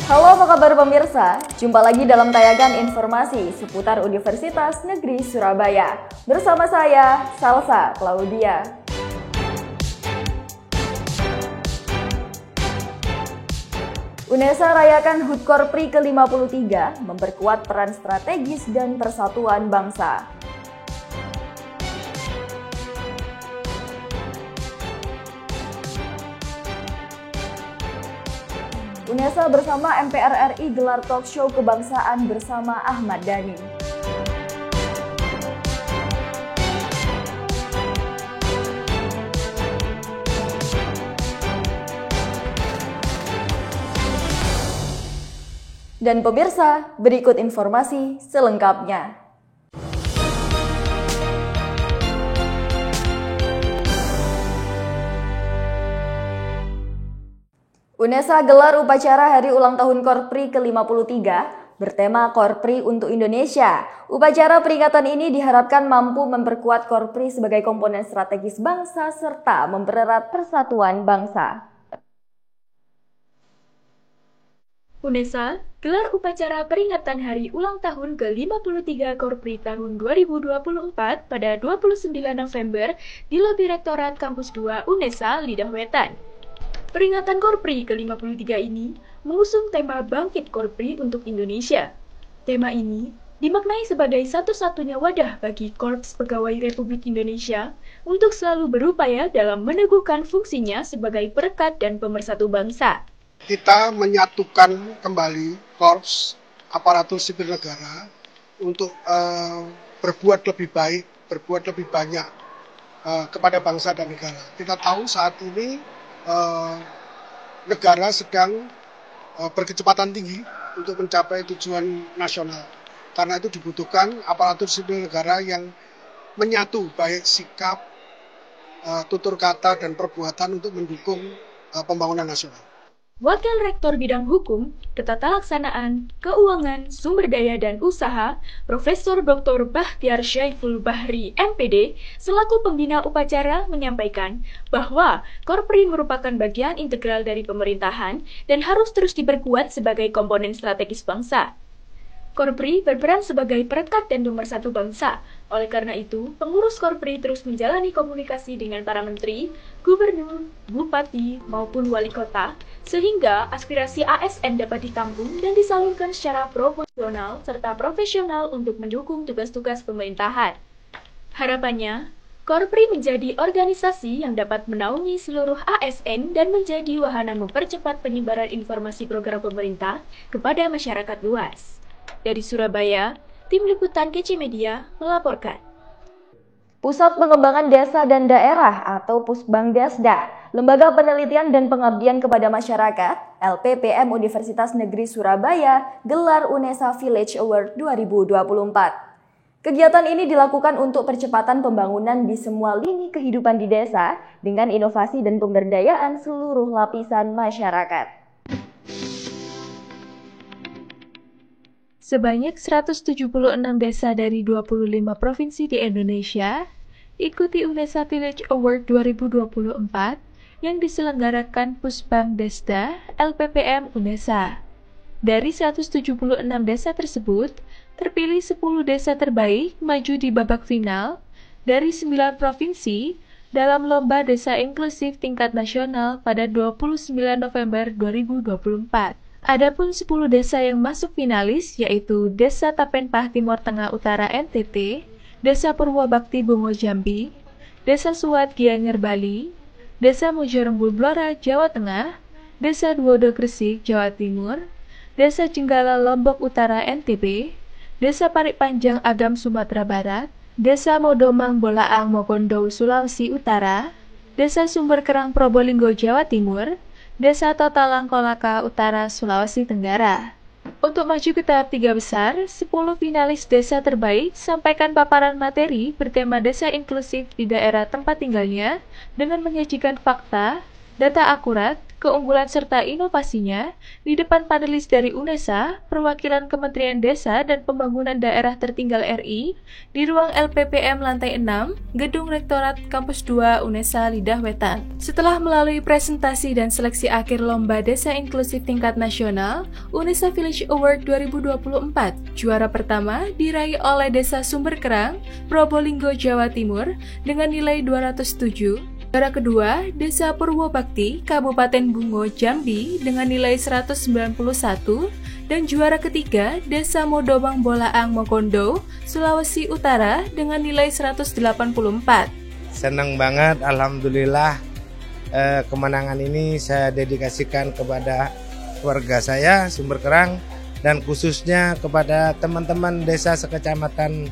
Halo, apa kabar pemirsa? Jumpa lagi dalam tayangan informasi seputar Universitas Negeri Surabaya. Bersama saya, Salsa Claudia. UNESA rayakan HUT Korpri ke-53 memperkuat peran strategis dan persatuan bangsa. UNESA bersama MPR RI gelar talk show kebangsaan bersama Ahmad Dhani. Dan pemirsa, berikut informasi selengkapnya. UNESA gelar upacara hari ulang tahun Korpri ke-53 bertema Korpri untuk Indonesia. Upacara peringatan ini diharapkan mampu memperkuat Korpri sebagai komponen strategis bangsa serta mempererat persatuan bangsa. UNESA gelar upacara peringatan hari ulang tahun ke-53 Korpri tahun 2024 pada 29 November di Lobi Rektorat Kampus 2 UNESA Lidah Wetan. Peringatan Korpri ke-53 ini mengusung tema Bangkit Korpri untuk Indonesia. Tema ini dimaknai sebagai satu-satunya wadah bagi Korps Pegawai Republik Indonesia untuk selalu berupaya dalam meneguhkan fungsinya sebagai perekat dan pemersatu bangsa. Kita menyatukan kembali Korps aparatur sipil negara untuk berbuat lebih baik, berbuat lebih banyak kepada bangsa dan negara. Kita tahu saat ini negara sedang berkecepatan tinggi untuk mencapai tujuan nasional. Karena itu dibutuhkan aparatur sipil negara yang menyatu baik sikap, tutur kata, dan perbuatan untuk mendukung pembangunan nasional. Wakil Rektor Bidang Hukum, Ketata Laksanaan, Keuangan, Sumber Daya dan Usaha, Profesor Dr. Bahtiar Syaiful Bahri, MPD, selaku pembina upacara menyampaikan bahwa Korpri merupakan bagian integral dari pemerintahan dan harus terus diperkuat sebagai komponen strategis bangsa. Korpri berperan sebagai perekat dan pemersatu bangsa. Oleh karena itu, pengurus Korpri terus menjalani komunikasi dengan para menteri, gubernur, bupati, maupun wali kota, sehingga aspirasi ASN dapat ditampung dan disalurkan secara proporsional serta profesional untuk mendukung tugas-tugas pemerintahan. Harapannya, Korpri menjadi organisasi yang dapat menaungi seluruh ASN dan menjadi wahana mempercepat penyebaran informasi program pemerintah kepada masyarakat luas. Dari Surabaya, Tim Liputan KC Media melaporkan. Pusat Pengembangan Desa dan Daerah atau Pusbangdesda, Lembaga Penelitian dan Pengabdian kepada Masyarakat, LPPM Universitas Negeri Surabaya, gelar UNESA Village Award 2024. Kegiatan ini dilakukan untuk percepatan pembangunan di semua lini kehidupan di desa dengan inovasi dan pemberdayaan seluruh lapisan masyarakat. Sebanyak 176 desa dari 25 provinsi di Indonesia ikuti UNESA Village Award 2024 yang diselenggarakan Pusbangdesda LPPM UNESA. Dari 176 desa tersebut, terpilih 10 desa terbaik maju di babak final dari 9 provinsi dalam Lomba Desa Inklusif Tingkat Nasional pada 29 November 2024. Adapun 10 desa yang masuk finalis yaitu Desa Tapenpah Timur Tengah Utara NTT, Desa Purwabakti Bungo Jambi, Desa Suwat Gianyar Bali, Desa Mojorembul Blora Jawa Tengah, Desa Duodo Gresik Jawa Timur, Desa Jenggala Lombok Utara NTB, Desa Parikpanjang Agam Sumatera Barat, Desa Modomang Bolaang Mogondo Sulawesi Utara, Desa Sumber Kerang Probolinggo Jawa Timur, Desa Totalang Kolaka Utara Sulawesi Tenggara. Untuk maju ke tahap 3 besar, 10 finalis desa terbaik sampaikan paparan materi bertema desa inklusif di daerah tempat tinggalnya dengan menyajikan fakta, data akurat, keunggulan serta inovasinya, di depan panelis dari UNESA, perwakilan Kementerian Desa dan Pembangunan Daerah Tertinggal RI, di ruang LPPM lantai 6, Gedung Rektorat Kampus 2 UNESA Lidah Wetan. Setelah melalui presentasi dan seleksi akhir Lomba Desa Inklusif tingkat nasional, UNESA Village Award 2024, juara pertama diraih oleh Desa Sumberkerang, Probolinggo, Jawa Timur, dengan nilai 207. Juara kedua, Desa Purwobakti, Kabupaten Bungo, Jambi dengan nilai 191, dan juara ketiga, Desa Modobang Bolaang, Mokondo, Sulawesi Utara dengan nilai 184. Senang banget, alhamdulillah. Kemenangan ini saya dedikasikan kepada keluarga saya, Sumberkerang, dan khususnya kepada teman-teman desa sekecamatan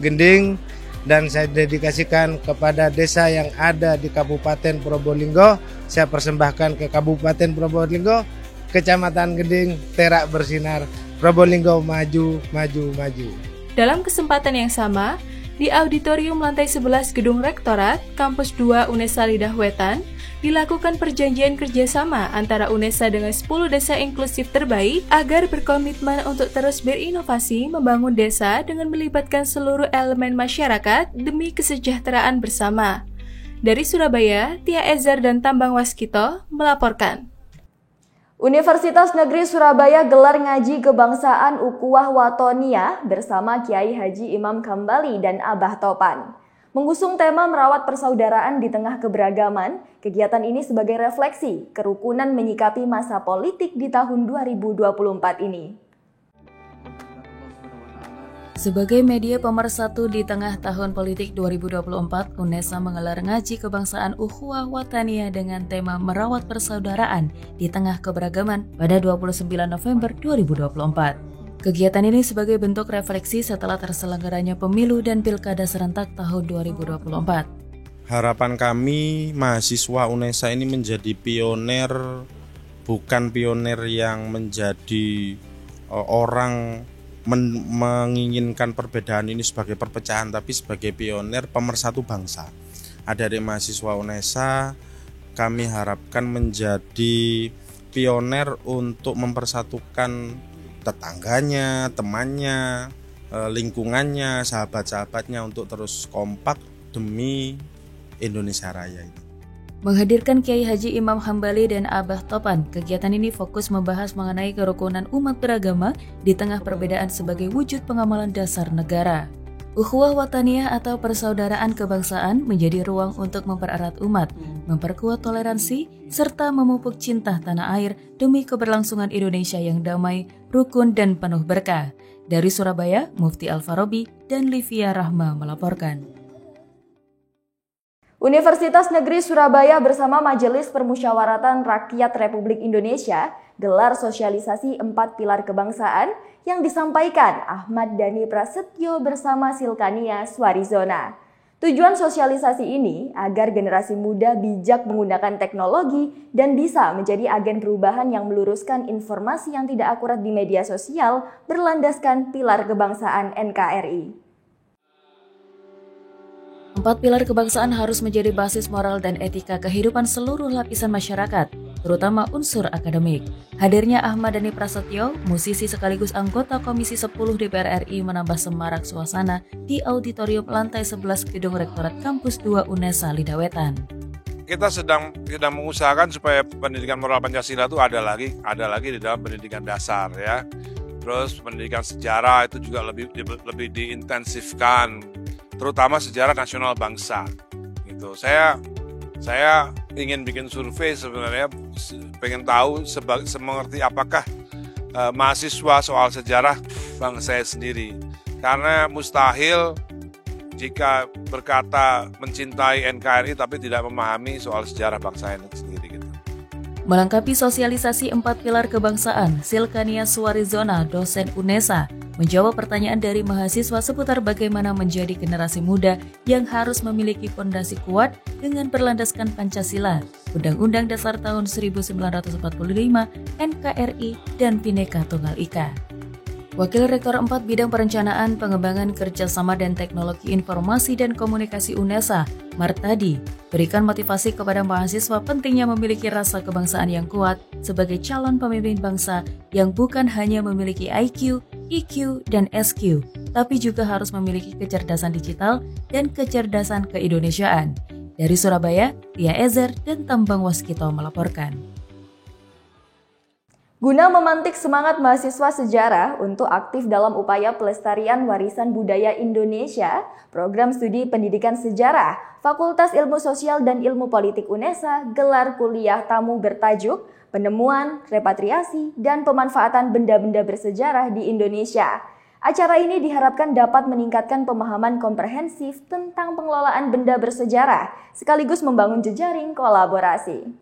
Gending, dan saya dedikasikan kepada desa yang ada di Kabupaten Probolinggo. Saya persembahkan ke Kabupaten Probolinggo, Kecamatan Gending, Terak Bersinar, Probolinggo maju, maju, maju. Dalam kesempatan yang sama, di auditorium lantai 11 Gedung Rektorat, Kampus 2 UNESA Lidah Wetan, dilakukan perjanjian kerjasama antara UNESA dengan 10 desa inklusif terbaik agar berkomitmen untuk terus berinovasi membangun desa dengan melibatkan seluruh elemen masyarakat demi kesejahteraan bersama. Dari Surabaya, Tia Ezar dan Tambang Waskito melaporkan. Universitas Negeri Surabaya gelar ngaji kebangsaan Ukhuwah Watonia bersama Kiai Haji Imam Hambali dan Abah Topan. Mengusung tema merawat persaudaraan di tengah keberagaman, kegiatan ini sebagai refleksi kerukunan menyikapi masa politik di tahun 2024 ini. Sebagai media pemersatu di tengah tahun politik 2024, UNESA menggelar ngaji kebangsaan Ukhuwah Watonia dengan tema merawat persaudaraan di tengah keberagaman pada 29 November 2024. Kegiatan ini sebagai bentuk refleksi setelah terselenggaranya pemilu dan pilkada serentak tahun 2024. Harapan kami mahasiswa UNESA ini menjadi pioner, bukan pioner yang menjadi orang menginginkan perbedaan ini sebagai perpecahan, tapi sebagai pioner pemersatu bangsa. Adik-adik mahasiswa UNESA kami harapkan menjadi pioner untuk mempersatukan tetangganya, temannya, lingkungannya, sahabat-sahabatnya untuk terus kompak demi Indonesia Raya ini. Menghadirkan Kiai Haji Imam Hambali dan Abah Topan, kegiatan ini fokus membahas mengenai kerukunan umat beragama di tengah perbedaan sebagai wujud pengamalan dasar negara. Ukhuwah Wataniyah atau persaudaraan kebangsaan menjadi ruang untuk mempererat umat, memperkuat toleransi, serta memupuk cinta tanah air demi keberlangsungan Indonesia yang damai, rukun, dan penuh berkah. Dari Surabaya, Mufti Al-Farabi dan Livia Rahma melaporkan. Universitas Negeri Surabaya bersama Majelis Permusyawaratan Rakyat Republik Indonesia gelar sosialisasi 4 pilar kebangsaan yang disampaikan Ahmad Dhani Prasetyo bersama Silkania Swarizona. Tujuan sosialisasi ini agar generasi muda bijak menggunakan teknologi dan bisa menjadi agen perubahan yang meluruskan informasi yang tidak akurat di media sosial berlandaskan pilar kebangsaan NKRI. 4 pilar kebangsaan harus menjadi basis moral dan etika kehidupan seluruh lapisan masyarakat, terutama unsur akademik. Hadirnya Ahmad Dhani Prasetyo, musisi sekaligus anggota Komisi 10 DPR RI menambah semarak suasana di auditorium lantai 11 Gedung Rektorat Kampus 2 UNESA Lidah Wetan. Kita sedang mengusahakan supaya pendidikan moral Pancasila itu ada lagi di dalam pendidikan dasar ya. Terus pendidikan sejarah itu juga lebih diintensifkan, terutama sejarah nasional bangsa. Gitu. Saya ingin bikin survei sebenarnya, pengen tahu semengerti apakah mahasiswa soal sejarah bangsa saya sendiri. Karena mustahil jika berkata mencintai NKRI tapi tidak memahami soal sejarah bangsa ini sendiri. Gitu. Melengkapi sosialisasi 4 pilar kebangsaan, Silkania Swarizona, dosen UNESA, menjawab pertanyaan dari mahasiswa seputar bagaimana menjadi generasi muda yang harus memiliki fondasi kuat dengan berlandaskan Pancasila, Undang-Undang Dasar tahun 1945, NKRI, dan Bhinneka Tunggal Ika. Wakil Rektor 4 Bidang Perencanaan, Pengembangan Kerjasama dan Teknologi Informasi dan Komunikasi UNESA, Martadi, berikan motivasi kepada mahasiswa pentingnya memiliki rasa kebangsaan yang kuat sebagai calon pemimpin bangsa yang bukan hanya memiliki IQ, EQ, dan SQ, tapi juga harus memiliki kecerdasan digital dan kecerdasan keindonesiaan. Dari Surabaya, Tia Ezer dan Tambang Waskito melaporkan. Guna memantik semangat mahasiswa sejarah untuk aktif dalam upaya pelestarian warisan budaya Indonesia, Program Studi Pendidikan Sejarah Fakultas Ilmu Sosial dan Ilmu Politik UNESA gelar kuliah tamu bertajuk Penemuan, Repatriasi, dan Pemanfaatan Benda-Benda Bersejarah di Indonesia. Acara ini diharapkan dapat meningkatkan pemahaman komprehensif tentang pengelolaan benda bersejarah, sekaligus membangun jejaring kolaborasi.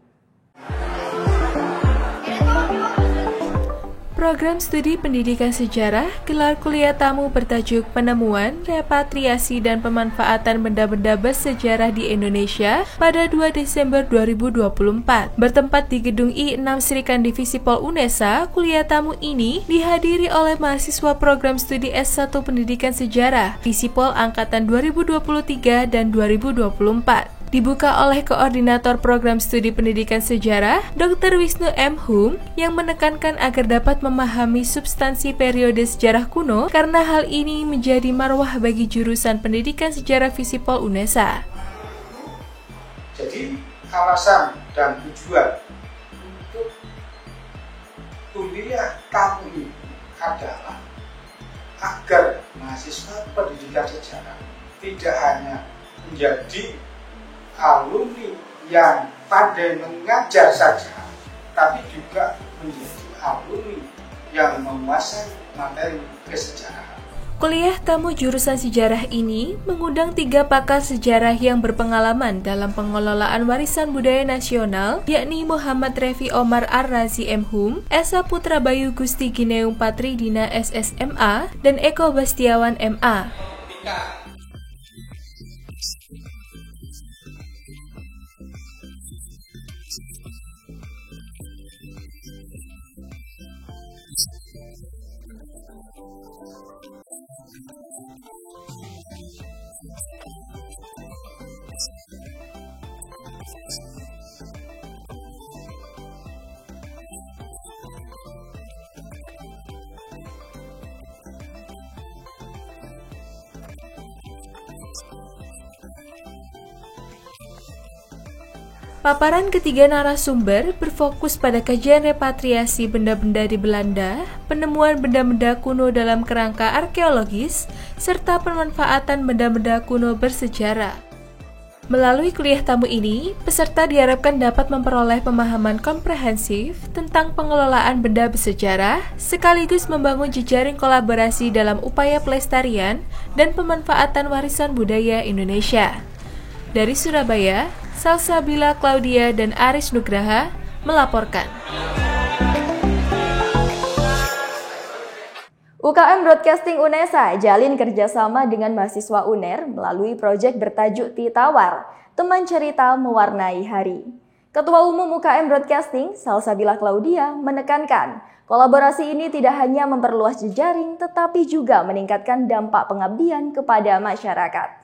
Program Studi Pendidikan Sejarah gelar kuliah tamu bertajuk Penemuan, Repatriasi, dan Pemanfaatan Benda-Benda Bersejarah di Indonesia pada 2 Desember 2024. Bertempat di Gedung I6 Serikan Divisi Pol UNESA, kuliah tamu ini dihadiri oleh mahasiswa Program Studi S1 Pendidikan Sejarah, Visipol Angkatan 2023 dan 2024. Dibuka oleh Koordinator Program Studi Pendidikan Sejarah, Dr. Wisnu M. Hum, yang menekankan agar dapat memahami substansi periode sejarah kuno karena hal ini menjadi marwah bagi jurusan Pendidikan Sejarah Visipol UNESA. Jadi alasan dan tujuan untuk kuliah tamu ini adalah agar mahasiswa pendidikan sejarah tidak hanya menjadi alumni yang pandai mengajar saja, tapi juga menjadi alumni yang menguasai materi kesejarahan. Kuliah tamu jurusan sejarah ini mengundang 3 pakar sejarah yang berpengalaman dalam pengelolaan warisan budaya nasional, yakni Muhammad Refi Omar Ar-Razi M. Hum, Esa Putra Bayu Gusti Gineung Patri Dina SSMA, dan Eko Bastiawan MA. Paparan ketiga narasumber berfokus pada kajian repatriasi benda-benda di Belanda, penemuan benda-benda kuno dalam kerangka arkeologis, serta pemanfaatan benda-benda kuno bersejarah. Melalui kuliah tamu ini, peserta diharapkan dapat memperoleh pemahaman komprehensif tentang pengelolaan benda bersejarah, sekaligus membangun jejaring kolaborasi dalam upaya pelestarian dan pemanfaatan warisan budaya Indonesia. Dari Surabaya, Salsabila Claudia dan Aris Nugraha melaporkan. UKM Broadcasting UNESA jalin kerjasama dengan mahasiswa UNER melalui proyek bertajuk Titawar, Teman Cerita Mewarnai Hari. Ketua Umum UKM Broadcasting, Salsabila Claudia, menekankan kolaborasi ini tidak hanya memperluas jejaring, tetapi juga meningkatkan dampak pengabdian kepada masyarakat.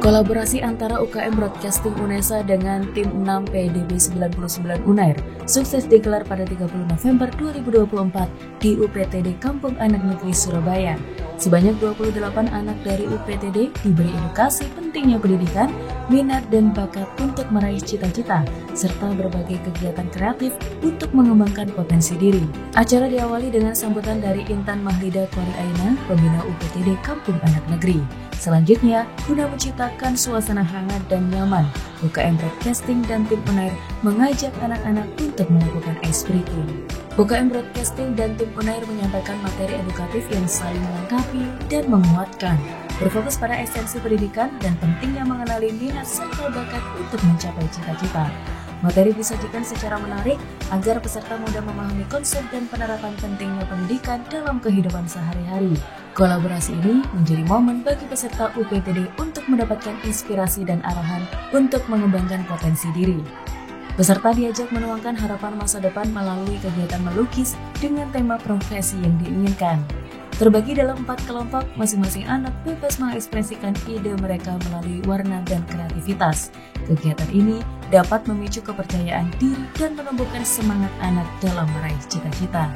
Kolaborasi antara UKM Broadcasting UNESA dengan tim 6 PDB 99 UNAIR sukses digelar pada 30 November 2024 di UPTD Kampung Anak Negeri Surabaya. Sebanyak 28 anak dari UPTD diberi edukasi pentingnya pendidikan, minat dan bakat untuk meraih cita-cita, serta berbagai kegiatan kreatif untuk mengembangkan potensi diri. Acara diawali dengan sambutan dari Intan Mahlida Kori Aina, pembina UPTD Kampung Anak Negeri. Selanjutnya, guna menciptakan suasana hangat dan nyaman, UKM Broadcasting dan tim UNAIR mengajak anak-anak untuk melakukan ice breaking. UKM Broadcasting dan tim UNAIR menyampaikan materi edukatif yang saling melengkapi dan menguatkan, berfokus pada esensi pendidikan dan pentingnya mengenali minat serta bakat untuk mencapai cita-cita. Materi disajikan secara menarik agar peserta mudah memahami konsep dan penerapan pentingnya pendidikan dalam kehidupan sehari-hari. Kolaborasi ini menjadi momen bagi peserta UPTD untuk mendapatkan inspirasi dan arahan untuk mengembangkan potensi diri. Peserta diajak menuangkan harapan masa depan melalui kegiatan melukis dengan tema profesi yang diinginkan. Terbagi dalam 4 kelompok, masing-masing anak bebas mengekspresikan ide mereka melalui warna dan kreativitas. Kegiatan ini dapat memicu kepercayaan diri dan menumbuhkan semangat anak dalam meraih cita-cita.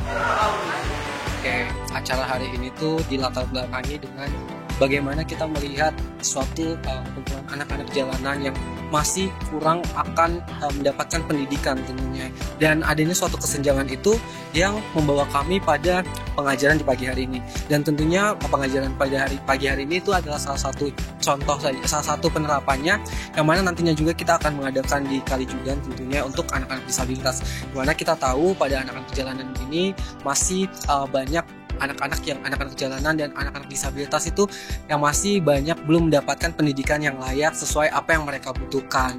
Oke, acara hari ini tuh dilatar belakangi dengan bagaimana kita melihat suatu kumpulan anak-anak jalanan yang masih kurang akan mendapatkan pendidikan tentunya. Dan adanya suatu kesenjangan itu yang membawa kami pada pengajaran di pagi hari ini. Dan tentunya pengajaran pada pagi hari ini itu adalah salah satu contoh saja, salah satu penerapannya yang mana nantinya juga kita akan mengadakan di Kalijudan tentunya untuk anak-anak disabilitas. Di mana kita tahu pada anak-anak jalanan ini masih banyak anak-anak jalanan dan anak-anak disabilitas itu yang masih banyak belum mendapatkan pendidikan yang layak sesuai apa yang mereka butuhkan.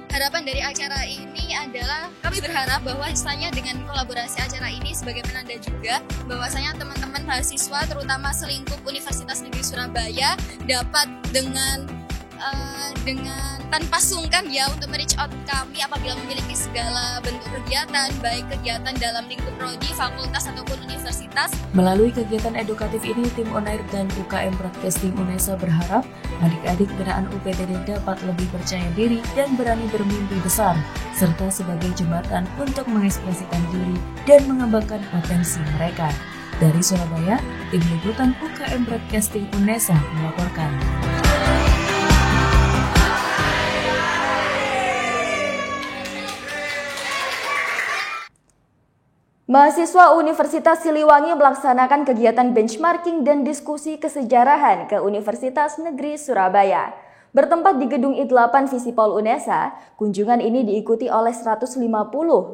Harapan dari acara ini adalah kami berharap bahwa misalnya dengan kolaborasi acara ini sebagaimana Anda juga bahwasanya teman-teman mahasiswa terutama selingkup Universitas Negeri Surabaya dapat dengan tanpa sungkan ya untuk me-reach out kami apabila memiliki segala bentuk kegiatan, baik kegiatan dalam lingkup prodi, fakultas ataupun universitas. Melalui kegiatan edukatif ini, tim Unair dan UKM Broadcasting UNESA berharap adik-adik binaan UPTD dapat lebih percaya diri dan berani bermimpi besar, serta sebagai jembatan untuk mengekspresikan diri dan mengembangkan potensi mereka. Dari Surabaya, tim liputan UKM Broadcasting UNESA melaporkan. Mahasiswa Universitas Siliwangi melaksanakan kegiatan benchmarking dan diskusi kesejarahan ke Universitas Negeri Surabaya. Bertempat di Gedung I8 Visipol UNESA, kunjungan ini diikuti oleh 150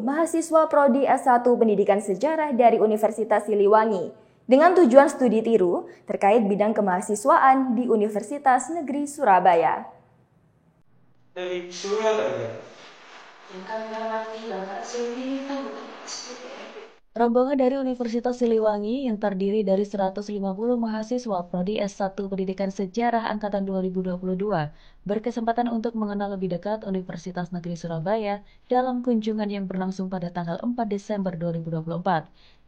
mahasiswa Prodi S1 Pendidikan Sejarah dari Universitas Siliwangi dengan tujuan studi tiru terkait bidang kemahasiswaan di Universitas Negeri Surabaya. Rombongan dari Universitas Siliwangi yang terdiri dari 150 mahasiswa Prodi S1 Pendidikan Sejarah Angkatan 2022 berkesempatan untuk mengenal lebih dekat Universitas Negeri Surabaya dalam kunjungan yang berlangsung pada tanggal 4 Desember 2024.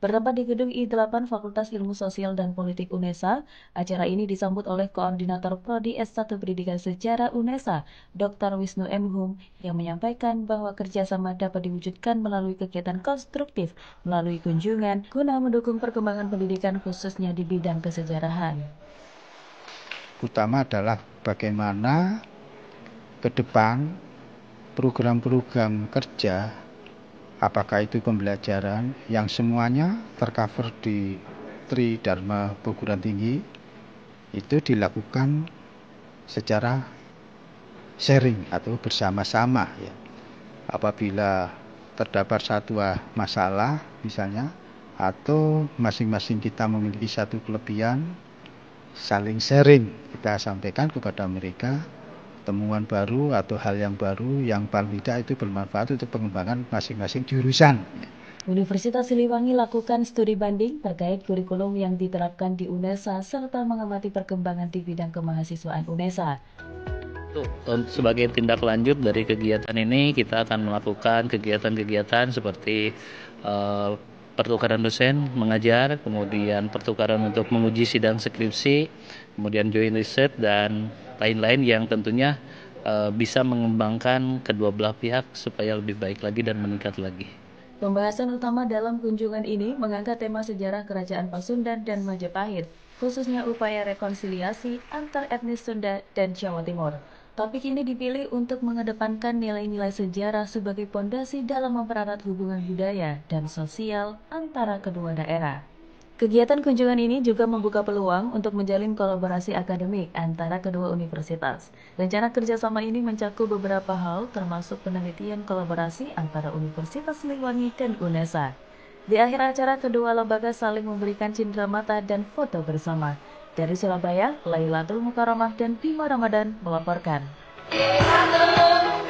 Bertempat di Gedung I8 Fakultas Ilmu Sosial dan Politik UNESA, acara ini disambut oleh Koordinator Prodi S1 Pendidikan Sejarah UNESA, Dr. Wisnu M. Hum, yang menyampaikan bahwa kerjasama dapat diwujudkan melalui kegiatan konstruktif melalui kunjungan guna mendukung perkembangan pendidikan khususnya di bidang kesejarahan. Utama adalah bagaimana ke depan program-program kerja, apakah itu pembelajaran yang semuanya tercover di Tri Dharma Perguruan Tinggi, itu dilakukan secara sharing atau bersama-sama ya. Apabila terdapat satu masalah misalnya, atau masing-masing kita memiliki satu kelebihan, saling sharing, kita sampaikan kepada mereka temuan baru atau hal yang baru yang paling tidak itu bermanfaat untuk pengembangan masing-masing jurusan. Universitas Siliwangi lakukan studi banding terkait kurikulum yang diterapkan di UNESA serta mengamati perkembangan di bidang kemahasiswaan UNESA. Sebagai tindak lanjut dari kegiatan ini, kita akan melakukan kegiatan-kegiatan seperti pertukaran dosen mengajar, kemudian pertukaran untuk menguji sidang skripsi, kemudian joint research dan lain-lain yang tentunya bisa mengembangkan kedua belah pihak supaya lebih baik lagi dan meningkat lagi. Pembahasan utama dalam kunjungan ini mengangkat tema sejarah Kerajaan Pasundan dan Majapahit, khususnya upaya rekonsiliasi antar etnis Sunda dan Jawa Timur. Topik ini dipilih untuk mengedepankan nilai-nilai sejarah sebagai pondasi dalam mempererat hubungan budaya dan sosial antara kedua daerah. Kegiatan kunjungan ini juga membuka peluang untuk menjalin kolaborasi akademik antara kedua universitas. Rencana kerjasama ini mencakup beberapa hal, termasuk penelitian kolaborasi antara Universitas Siliwangi dan UNESA. Di akhir acara, kedua lembaga saling memberikan cindramata dan foto bersama. Dari Surabaya, Lailatul Mukarramah dan Bima Ramadan melaporkan. 1, 2,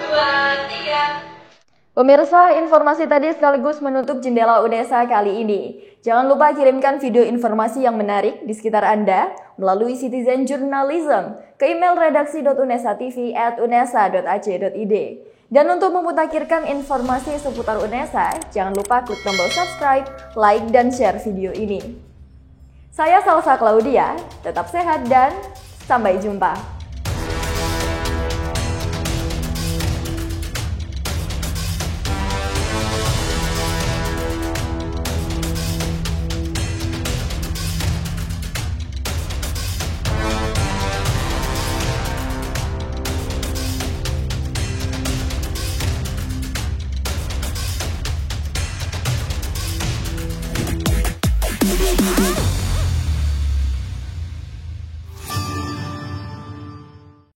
3. Pemirsa, informasi tadi sekaligus menutup jendela UNESA kali ini. Jangan lupa kirimkan video informasi yang menarik di sekitar Anda melalui Citizen Journalism ke email redaksi.unesatv@unesa.ac.id. Dan untuk memutakhirkan informasi seputar UNESA, jangan lupa klik tombol subscribe, like, dan share video ini. Saya Salsa Claudia, tetap sehat dan sampai jumpa.